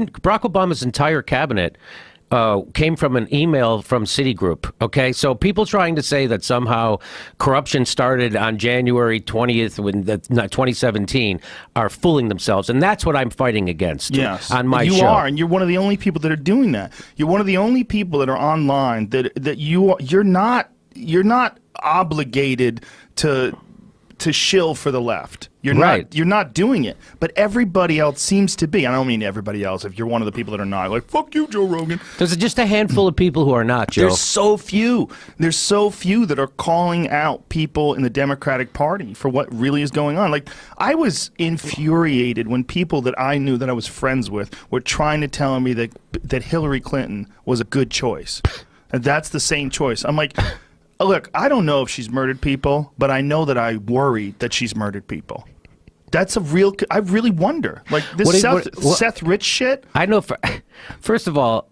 Barack Obama's entire cabinet came from an email from Citigroup. Okay, so people trying to say that somehow corruption started on January 20th, 2017, are fooling themselves, and that's what I'm fighting against. Yes, on my you show. are, and you're one of the only people that are doing that. You're one of the only people that are online that you're not obligated to shill for the left. You're not doing it. But everybody else seems to be. I don't mean everybody else. If you're one of the people that are not, like, fuck you, Joe Rogan. There's just a handful of people who are not, Joe. There's so few. There's so few that are calling out people in the Democratic Party for what really is going on. Like, I was infuriated when people that I knew that I was friends with were trying to tell me that Hillary Clinton was a good choice. And that's the same choice. I'm like, look, I don't know if she's murdered people, but I know that I worry that she's murdered people. That's a real. I really wonder. Like this Seth Rich shit. I know. First of all,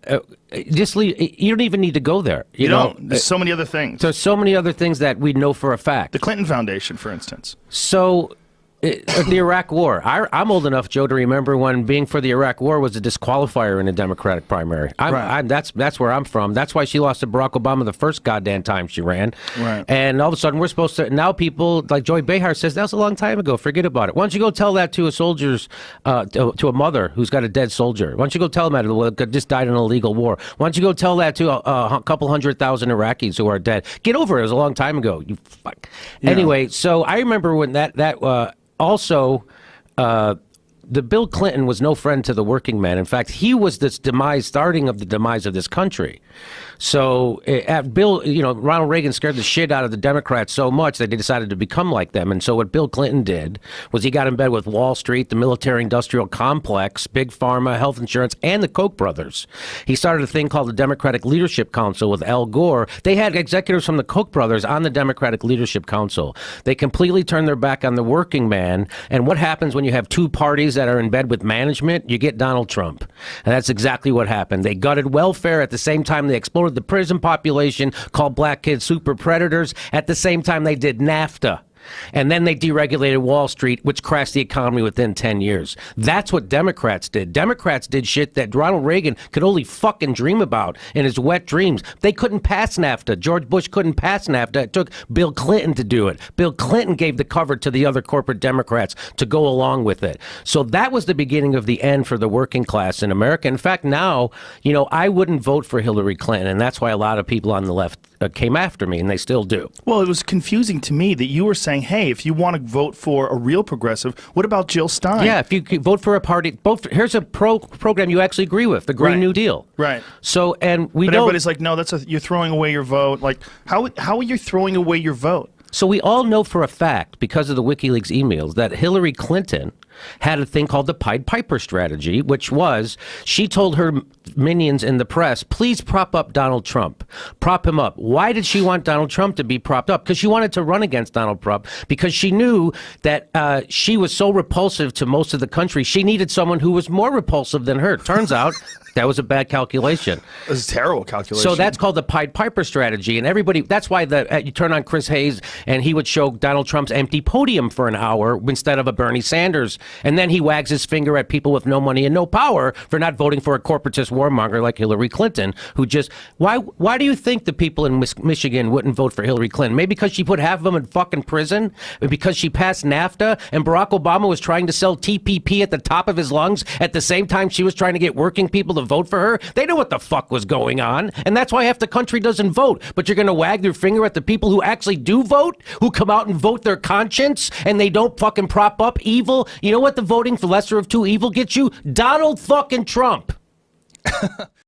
just leave. You don't even need to go there. You know, there's so many other things. There's so many other things that we know for a fact. The Clinton Foundation, for instance. So. The Iraq War. I'm old enough, Joe, to remember when being for the Iraq War was a disqualifier in a Democratic primary. That's where I'm from. That's why she lost to Barack Obama the first goddamn time she ran. Right. And all of a sudden, we're supposed to now. People like Joy Behar says that was a long time ago. Forget about it. Why don't you go tell that to a soldier's, to a mother who's got a dead soldier? Why don't you go tell them that just died in an illegal war? Why don't you go tell that to a couple 100,000 Iraqis who are dead? Get over it. It was a long time ago. You fuck. Yeah. Anyway, so I remember when also, the Bill Clinton was no friend to the working man. In fact, he was the starting of the demise of this country. So Ronald Reagan scared the shit out of the Democrats so much that they decided to become like them. And so what Bill Clinton did was he got in bed with Wall Street, the military-industrial complex, Big Pharma, health insurance, and the Koch brothers. He started a thing called the Democratic Leadership Council with Al Gore. They had executives from the Koch brothers on the Democratic Leadership Council. They completely turned their back on the working man. And what happens when you have two parties that are in bed with management? You get Donald Trump. And that's exactly what happened. They gutted welfare. At the same time, they exploded the prison population, called black kids super predators. At the same time, they did NAFTA. And then they deregulated Wall Street, which crashed the economy within 10 years. That's what Democrats did. Democrats did shit that Ronald Reagan could only fucking dream about in his wet dreams. They couldn't pass NAFTA. George Bush couldn't pass NAFTA. It took Bill Clinton to do it. Bill Clinton gave the cover to the other corporate Democrats to go along with it. So that was the beginning of the end for the working class in America. In fact, now, I wouldn't vote for Hillary Clinton, and that's why a lot of people on the left came after me, and they still do. Well, it was confusing to me that you were saying, hey, if you want to vote for a real progressive, what about Jill Stein? Yeah, if you vote for a party, here's a program you actually agree with, the Green New Deal. Right. So, and but everybody's like, no, you're throwing away your vote. Like, how are you throwing away your vote? So we all know for a fact, because of the WikiLeaks emails, that Hillary Clinton had a thing called the Pied Piper strategy, which was she told her minions in the press, please prop up Donald Trump. Prop him up. Why did she want Donald Trump to be propped up? Because she wanted to run against Donald Trump, because she knew that she was so repulsive to most of the country. She needed someone who was more repulsive than her. Turns out that was a bad calculation. It was a terrible calculation. So that's called the Pied Piper strategy. And everybody, that's why you turn on Chris Hayes and he would show Donald Trump's empty podium for an hour instead of a Bernie Sanders. And then he wags his finger at people with no money and no power for not voting for a corporatist warmonger like Hillary Clinton, who just, why do you think the people in Michigan wouldn't vote for Hillary Clinton? Maybe because she put half of them in fucking prison? Because she passed NAFTA and Barack Obama was trying to sell TPP at the top of his lungs at the same time she was trying to get working people to vote for her? They know what the fuck was going on. And that's why half the country doesn't vote. But you're going to wag your finger at the people who actually do vote, who come out and vote their conscience, and they don't fucking prop up evil. You know what the voting for lesser of two evil gets you? Donald fucking Trump.